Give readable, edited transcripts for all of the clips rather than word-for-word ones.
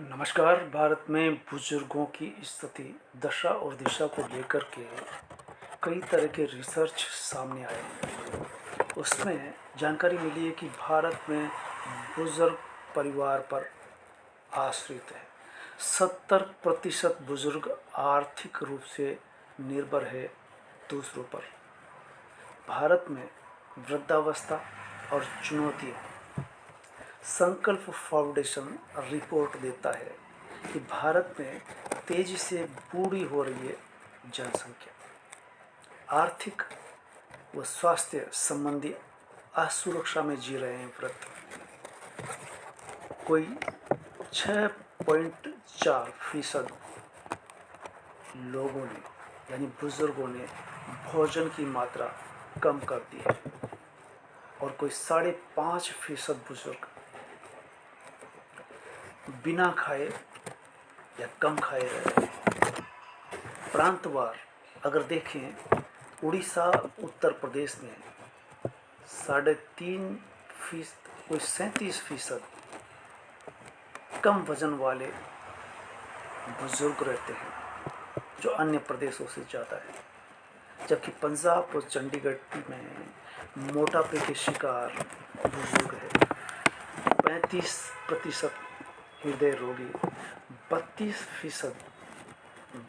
नमस्कार। भारत में बुजुर्गों की स्थिति, दशा और दिशा को लेकर के कई तरह के रिसर्च सामने आए हैं। उसमें जानकारी मिली है कि भारत में बुजुर्ग परिवार पर आश्रित है। 70% बुजुर्ग आर्थिक रूप से निर्भर है दूसरों पर। भारत में वृद्धावस्था और चुनौतियाँ। संकल्प फाउंडेशन रिपोर्ट देता है कि भारत में तेजी से बूढ़ी हो रही है जनसंख्या। आर्थिक व स्वास्थ्य संबंधी असुरक्षा में जी रहे हैं वृद्ध। कोई 6.4% लोगों ने यानी बुजुर्गों ने भोजन की मात्रा कम कर दी है और कोई 5.5% बुजुर्ग बिना खाए या कम खाए रहे हैं। प्रांतवार अगर देखें, उड़ीसा उत्तर प्रदेश में 3.5% कोई 37% कम वजन वाले बुजुर्ग रहते हैं जो अन्य प्रदेशों से ज़्यादा है। जबकि पंजाब और चंडीगढ़ में मोटापे के शिकार बुजुर्ग है। 35% हृदय रोगी, 32%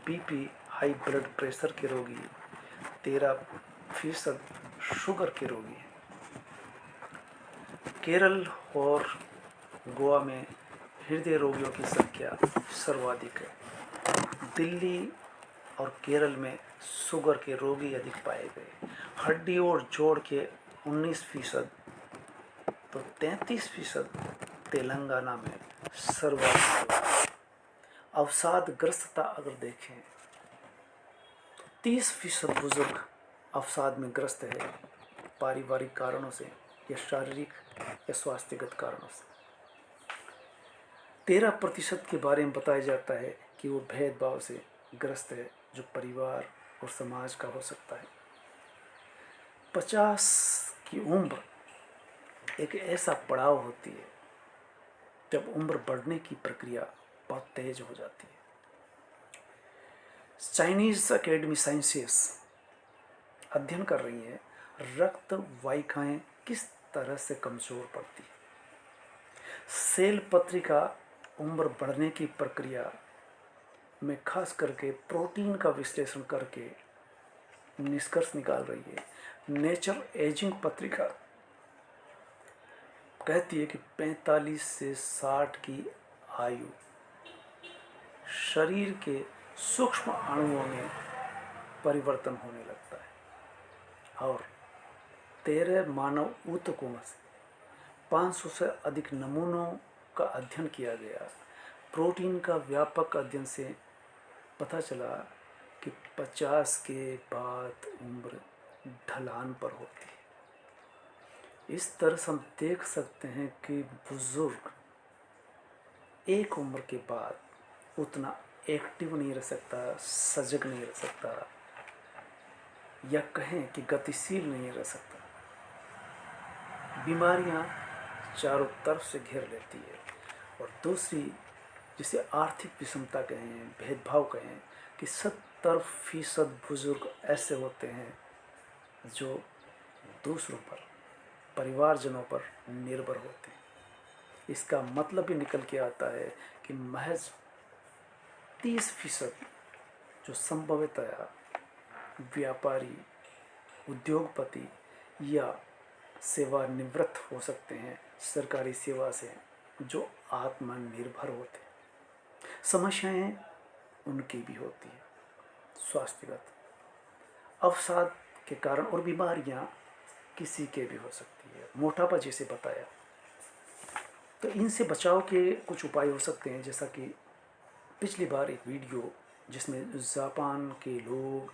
बीपी हाई ब्लड प्रेशर के रोगी, 13% शुगर के रोगी हैं। केरल और गोवा में हृदय रोगियों की संख्या सर्वाधिक है। दिल्ली और केरल में शुगर के रोगी अधिक पाए गए। हड्डी और जोड़ के 19%, तो 33% तेलंगाना में सर्वाधिक है। अवसादग्रस्तता अगर देखें तो 30% बुजुर्ग अवसाद में ग्रस्त है, पारिवारिक कारणों से या शारीरिक या स्वास्थ्यगत कारणों से। 13% के बारे में बताया जाता है कि वो भेदभाव से ग्रस्त है, जो परिवार और समाज का हो सकता है। 50 की उम्र एक ऐसा पड़ाव होती है जब उम्र बढ़ने की प्रक्रिया बहुत तेज हो जाती है। चाइनीज अकेडमी साइंसेस अध्ययन कर रही है रक्त वाहिकाएं किस तरह से कमजोर पड़ती है। सेल पत्रिका उम्र बढ़ने की प्रक्रिया में खास करके प्रोटीन का विश्लेषण करके निष्कर्ष निकाल रही है। नेचर एजिंग पत्रिका कहती है कि 45 से 60 की आयु शरीर के सूक्ष्म अणुओं में परिवर्तन होने लगता है और 13 मानव ऊतकों से 500 से अधिक नमूनों का अध्ययन किया गया। प्रोटीन का व्यापक अध्ययन से पता चला कि 50 के बाद उम्र ढलान पर होती है। इस तरह से हम देख सकते हैं कि बुजुर्ग एक उम्र के बाद उतना एक्टिव नहीं रह सकता, सजग नहीं रह सकता, या कहें कि गतिशील नहीं रह सकता। बीमारियां चारों तरफ से घेर लेती है। और दूसरी, जिसे आर्थिक विषमता कहें, भेदभाव कहें, कि 70% बुजुर्ग ऐसे होते हैं जो दूसरों पर, परिवारजनों पर निर्भर होते हैं। इसका मतलब भी निकल के आता है कि महज 30% जो संभवतः व्यापारी, उद्योगपति या सेवानिवृत्त हो सकते हैं सरकारी सेवा से, जो आत्मनिर्भर होते हैं। समस्याएं उनकी भी होती है, स्वास्थ्यगत, अवसाद के कारण, और बीमारियां किसी के भी हो सकती है, मोटापा जैसे बताया। तो इनसे बचाव के कुछ उपाय हो सकते हैं, जैसा कि पिछली बार एक वीडियो जिसमें जापान के लोग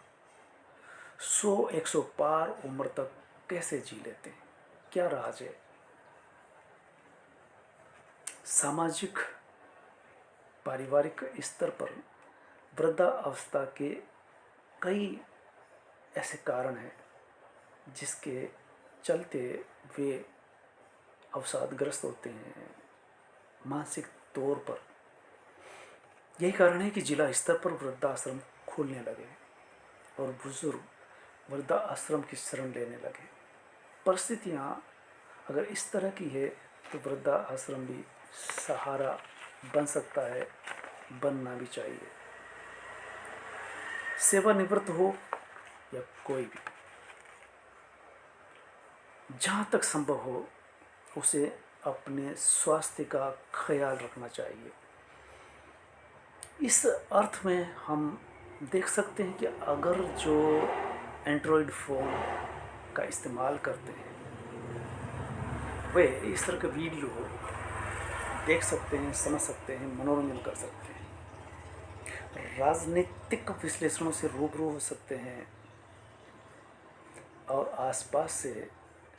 100-100 पार उम्र तक कैसे जी लेते हैं, क्या राज है। सामाजिक पारिवारिक स्तर पर वृद्धावस्था के कई ऐसे कारण हैं जिसके चलते वे अवसादग्रस्त होते हैं। मानसिक तौर पर यही कारण है कि जिला स्तर पर वृद्धाश्रम खोलने लगे और बुजुर्ग वृद्धाश्रम की शरण लेने लगे। परिस्थितियाँ अगर इस तरह की है तो वृद्धाश्रम भी सहारा बन सकता है, बनना भी चाहिए। सेवानिवृत्त हो या कोई भी, जहाँ तक संभव हो उसे अपने स्वास्थ्य का ख्याल रखना चाहिए। इस अर्थ में हम देख सकते हैं कि अगर जो एंड्रॉयड फ़ोन का इस्तेमाल करते हैं वे इस तरह के वीडियो देख सकते हैं, समझ सकते हैं, मनोरंजन कर सकते हैं, राजनीतिक विश्लेषणों से रूबरू हो सकते हैं और आसपास से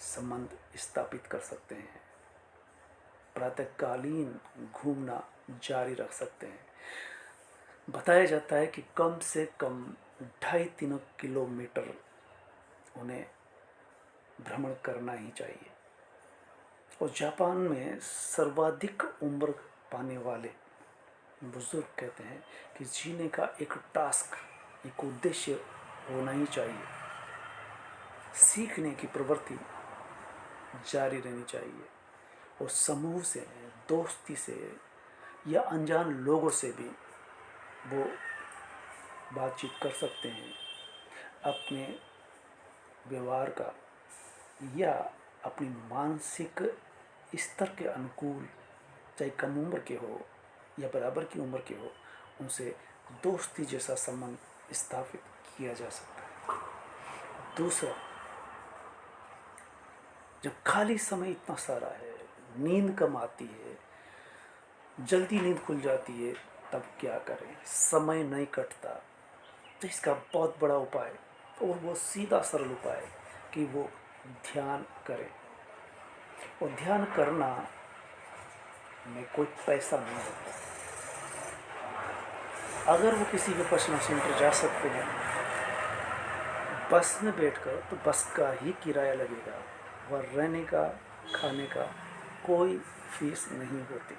संबंध स्थापित कर सकते हैं, प्रातःकालीन घूमना जारी रख सकते हैं। बताया जाता है कि कम से कम 2.5-3 किलोमीटर उन्हें भ्रमण करना ही चाहिए। और जापान में सर्वाधिक उम्र पाने वाले बुजुर्ग कहते हैं कि जीने का एक टास्क, एक उद्देश्य होना ही चाहिए, सीखने की प्रवृत्ति जारी रहनी चाहिए और समूह से, दोस्ती से या अनजान लोगों से भी वो बातचीत कर सकते हैं, अपने व्यवहार का या अपनी मानसिक स्तर के अनुकूल, चाहे कम उम्र के हो या बराबर की उम्र के हो, उनसे दोस्ती जैसा संबंध स्थापित किया जा सकता है। दूसरा, जब खाली समय इतना सारा है, नींद कम आती है, जल्दी नींद खुल जाती है, तब क्या करें? समय नहीं कटता, तो इसका बहुत बड़ा उपाय और वो सीधा सरल उपाय कि वो ध्यान करें। और ध्यान करना में कोई पैसा नहीं होता। अगर वो किसी विपश्यना सेंटर जा सकते हैं बस में बैठकर, तो बस का ही किराया लगेगा, वह रहने का, खाने का कोई फीस नहीं होती।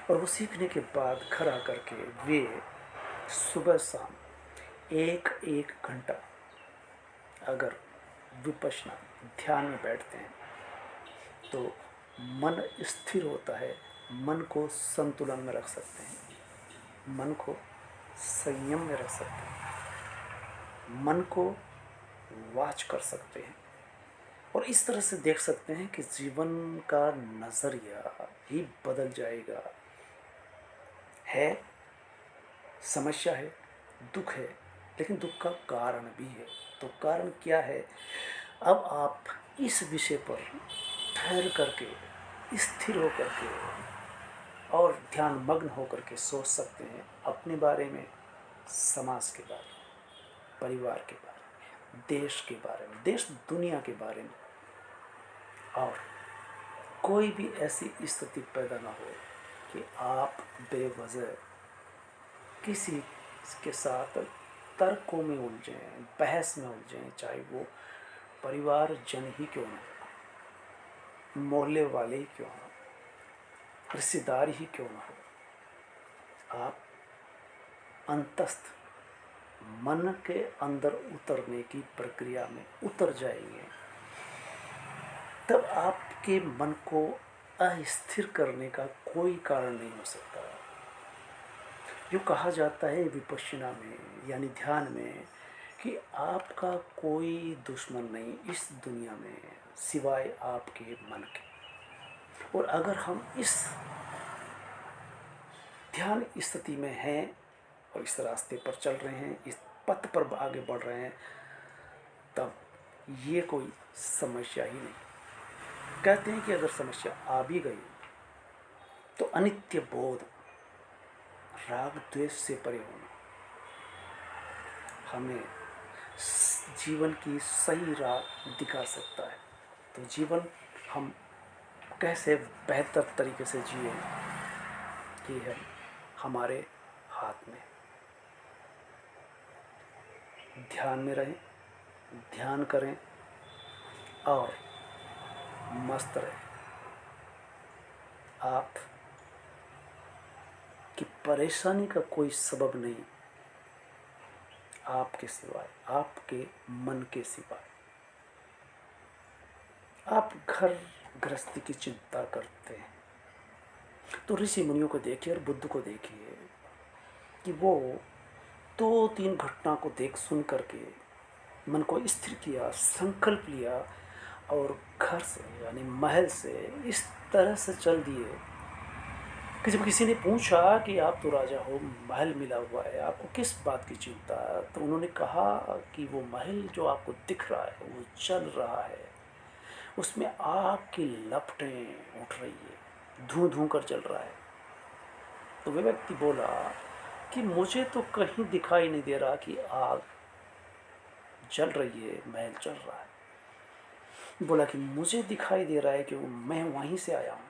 और वो सीखने के बाद घर आकर के वे सुबह शाम 1-1 घंटा अगर विपश्यना ध्यान में बैठते हैं तो मन स्थिर होता है, मन को संतुलन में रख सकते हैं, मन को संयम में रख सकते हैं, मन को वाच कर सकते हैं और इस तरह से देख सकते हैं कि जीवन का नज़रिया ही बदल जाएगा। है समस्या है, दुख है, लेकिन दुख का कारण भी है। तो कारण क्या है? अब आप इस विषय पर ठहर करके, स्थिर होकर के और ध्यान मग्न होकर के सोच सकते हैं अपने बारे में, समाज के बारे में, परिवार के बारे में, देश के बारे में, देश दुनिया के बारे में। और कोई भी ऐसी स्थिति पैदा ना हो कि आप बेवजह किसी के साथ तर्कों में उलझें, बहस में उलझें, चाहे वो परिवार जन ही क्यों ना हो, मोहल्ले वाले ही क्यों ना हो, रिश्तेदार ही क्यों ना हो। आप अंतस्थ मन के अंदर उतरने की प्रक्रिया में उतर जाएंगे, तब आपके मन को अस्थिर करने का कोई कारण नहीं हो सकता। जो कहा जाता है विपश्यना में यानी ध्यान में कि आपका कोई दुश्मन नहीं इस दुनिया में सिवाय आपके मन के। और अगर हम इस ध्यान स्थिति में हैं और इस रास्ते पर चल रहे हैं, इस पथ पर आगे बढ़ रहे हैं, तब ये कोई समस्या ही नहीं। कहते हैं कि अगर समस्या आ भी गई तो अनित्य बोध, राग द्वेष से परे होना हमें जीवन की सही राह दिखा सकता है। तो जीवन हम कैसे बेहतर तरीके से जिए ये है हमारे हाथ में। ध्यान में रहें, ध्यान करें और मस्त रहें। आप कि परेशानी का कोई सबब नहीं आपके सिवाय, आपके मन के सिवाय। आप घर गृहस्थी की चिंता करते हैं, तो ऋषि मुनियों को देखिए और बुद्ध को देखिए कि वो 2-3 घटना को देख सुन करके मन को स्थिर किया, संकल्प लिया और घर से यानी महल से इस तरह से चल दिए कि जब किसी ने पूछा कि आप तो राजा हो, महल मिला हुआ है, आपको किस बात की चिंता? तो उन्होंने कहा कि वो महल जो आपको दिख रहा है वो चल रहा है, उसमें आग की लपटें उठ रही है, धूं धूं कर चल रहा है। तो वे व्यक्ति बोला कि मुझे तो कहीं दिखाई नहीं दे रहा कि आग जल रही है, महल चल रहा है। बोला कि मुझे दिखाई दे रहा है कि मैं वहीं से आया हूँ,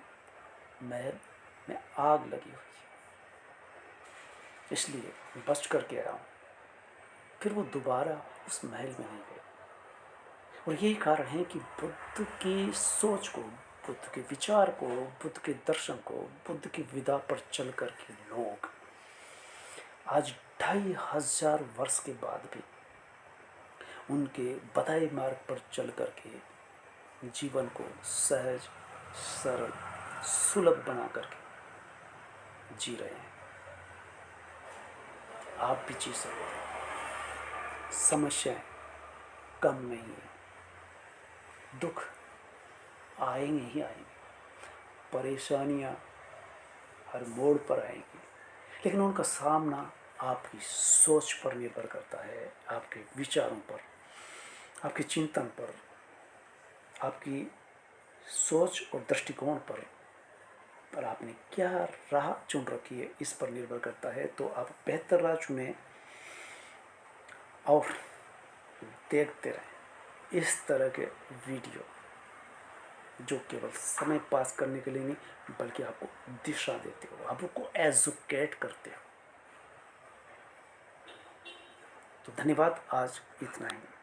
महल में आग लगी हुई है, इसलिए बच करके आया हूँ। फिर वो दोबारा उस महल में नहीं गए। और यही कारण है कि बुद्ध की सोच को, बुद्ध के विचार को, बुद्ध के दर्शन को, बुद्ध की विदा पर चल कर के लोग आज 2500 वर्ष के बाद भी उनके बताए मार्ग पर चल कर के जीवन को सहज, सरल, सुलभ बना करके जी रहे हैं। आप भी जी सकते हैं। समस्याएं कम नहीं है, दुख आएंगे ही आएंगे, परेशानियां हर मोड़ पर आएंगी, लेकिन उनका सामना आपकी सोच पर निर्भर करता है, आपके विचारों पर, आपके चिंतन पर, आपकी सोच और दृष्टिकोण पर आपने क्या राह चुन रखी है इस पर निर्भर करता है। तो आप बेहतर राह चुनें और देखते रहें इस तरह के वीडियो जो केवल समय पास करने के लिए नहीं बल्कि आपको दिशा देते हो, आपको एजुकेट करते हो। तो धन्यवाद, आज इतना ही।